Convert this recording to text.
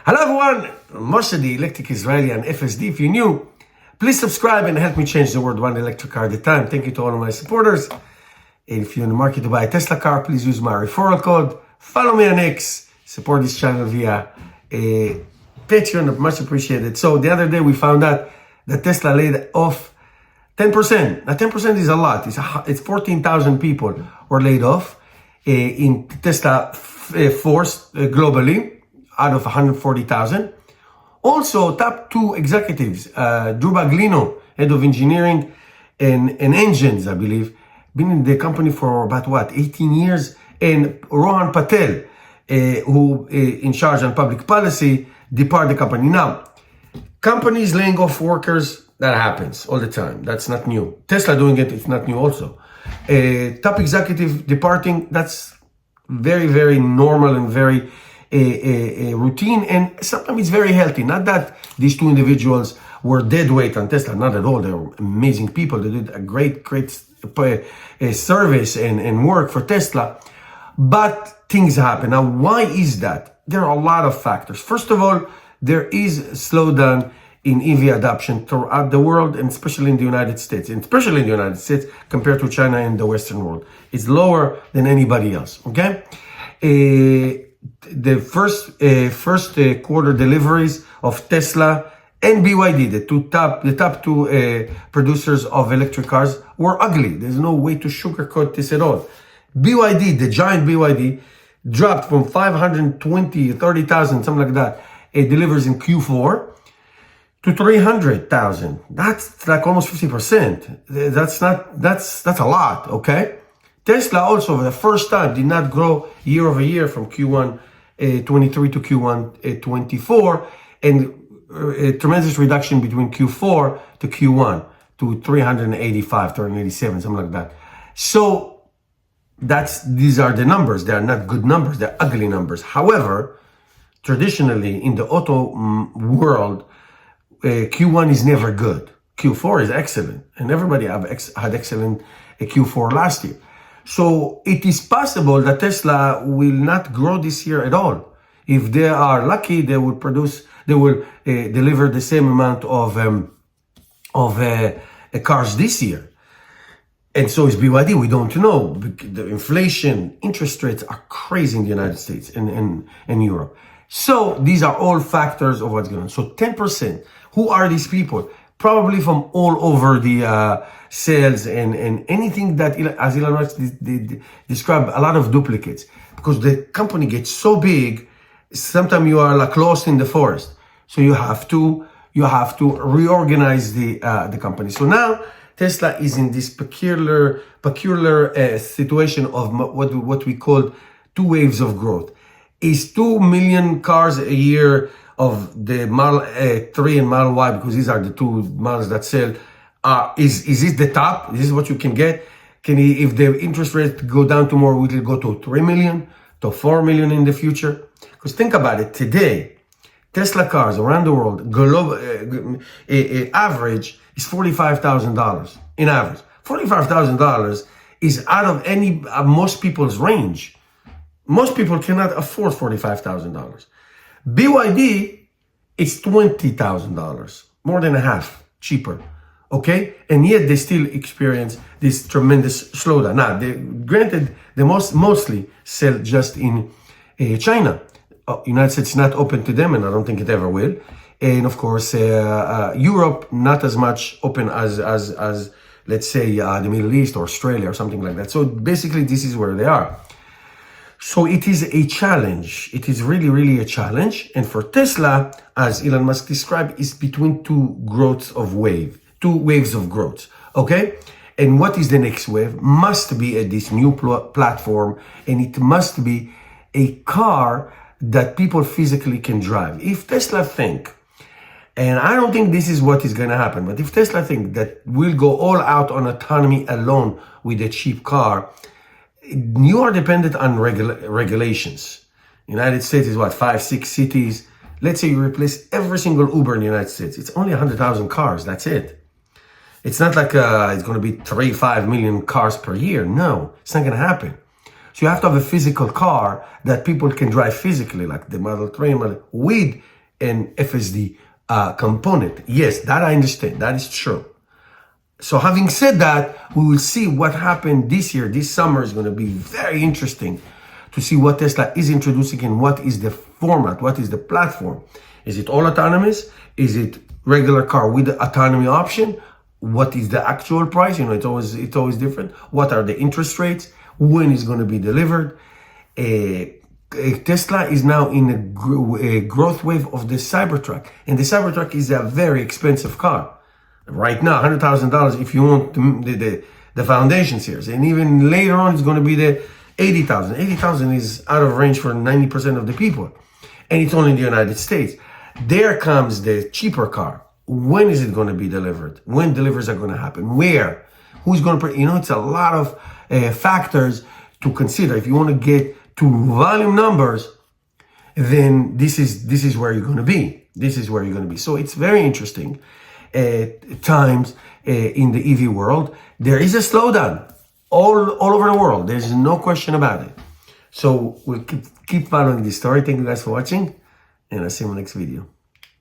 Hello everyone, Moshe the Electric Israeli and FSD. If you're new, please subscribe and help me change the world one electric car at a time. Thank you to all of my supporters. And if you're in the market to buy a Tesla car, please use my referral code. Follow me on X. Support this channel via Patreon. Much appreciated. So the other day we found out that Tesla laid off 10%. Now 10% is a lot. It's 14,000 people were laid off in Tesla force globally out of 140,000. Also, top two executives, Drew Baglino, head of engineering and engines, I believe, been in the company for about 18 years, and Rohan Patel, who in charge on public policy, depart the company. Now, companies laying off workers, that happens all the time. That's not new. Tesla doing it, it's not new also. Top executive departing, that's very, very normal and very routine, and sometimes it's very healthy. Not that these two individuals were dead weight on Tesla, not at all. They're amazing people. They did a great service and work for Tesla, but things happen. Now, why is that? There are a lot of factors. First of all, there is a slowdown in EV adoption throughout the world, and especially in the United States, compared to China and the Western world. It's lower than anybody else, okay? The first quarter deliveries of Tesla and BYD, the top two producers of electric cars, were ugly. There's no way to sugarcoat this at all. BYD, the giant BYD, dropped from 520, 30,000, something like that, it delivers in Q4 to 300,000. That's like almost 50%. That's a lot, okay? Tesla also, for the first time, did not grow year over year from Q1 23 to Q1 24, and a tremendous reduction between Q4 to Q1 to 385, 387, something like that. So these are the numbers. They are not good numbers. They're ugly numbers. However, traditionally in the auto world, Q1 is never good. Q4 is excellent, and everybody had excellent Q4 last year. So it is possible that Tesla will not grow this year at all. If they are lucky, they will deliver the same amount of cars this year. And so is BYD. We don't know. The inflation, interest rates are crazy in the United States and Europe. So these are all factors of what's going on. So 10%. Who are these people? Probably from all over the sales and anything that, as Elon Musk described, a lot of duplicates. Because the company gets so big, sometimes you are like lost in the forest. So you have to reorganize the company. So now Tesla is in this peculiar situation of what we call two waves of growth. Is 2 million cars a year of the Model 3 and Model Y, because these are the two models that sell. Is it the top? This is what you can get. If the interest rate go down to more, will it go to 3 million, to 4 million in the future? Because think about it, today, Tesla cars around the world, global, average is $45,000 in average. $45,000 is out of most people's range. Most people cannot afford $45,000. BYD is $20,000, more than a half cheaper, okay? And yet they still experience this tremendous slowdown. Now, granted, they mostly sell just in China. United States is not open to them, and I don't think it ever will. And of course, Europe, not as much open as let's say, the Middle East or Australia or something like that. So basically, this is where they are. So it is a challenge. It is really, really a challenge. And for Tesla, as Elon Musk described, is between two waves of growth. Okay? And what is the next wave? Must be at this new platform, and it must be a car that people physically can drive. If Tesla think, and I don't think this is what is going to happen, but if Tesla think that we'll go all out on autonomy alone with a cheap car, you are dependent on regulations. United States is 5, 6 cities. Let's say you replace every single Uber in the United States. It's only 100,000 cars. That's it. It's not like it's going to be 3-5 million cars per year. No, it's not going to happen. So you have to have a physical car that people can drive physically, like the Model 3 with and FSD component. Yes, that I understand. That is true. So having said that, we will see what happened this year. This summer is going to be very interesting to see what Tesla is introducing and what is the format, what is the platform. Is it all autonomous? Is it regular car with the autonomy option? What is the actual price? It's always different. What are the interest rates? When is going to be delivered? Tesla is now in a growth wave of the Cybertruck, and the Cybertruck is a very expensive car. Right now, $100,000 if you want the foundation series, and even later on, it's going to be the 80,000. 80,000 is out of range for 90% of the people, and it's only in the United States. There comes the cheaper car. When is it going to be delivered? When deliveries are going to happen? Where? Who's going to? It's a lot of factors to consider. If you want to get to volume numbers, then this is where you're going to be. This is where you're going to be. So it's very interesting. Times in the EV world, there is a slowdown all over the world. There's no question about it. So we'll keep following this story. Thank you guys for watching, and I'll see you in the next video.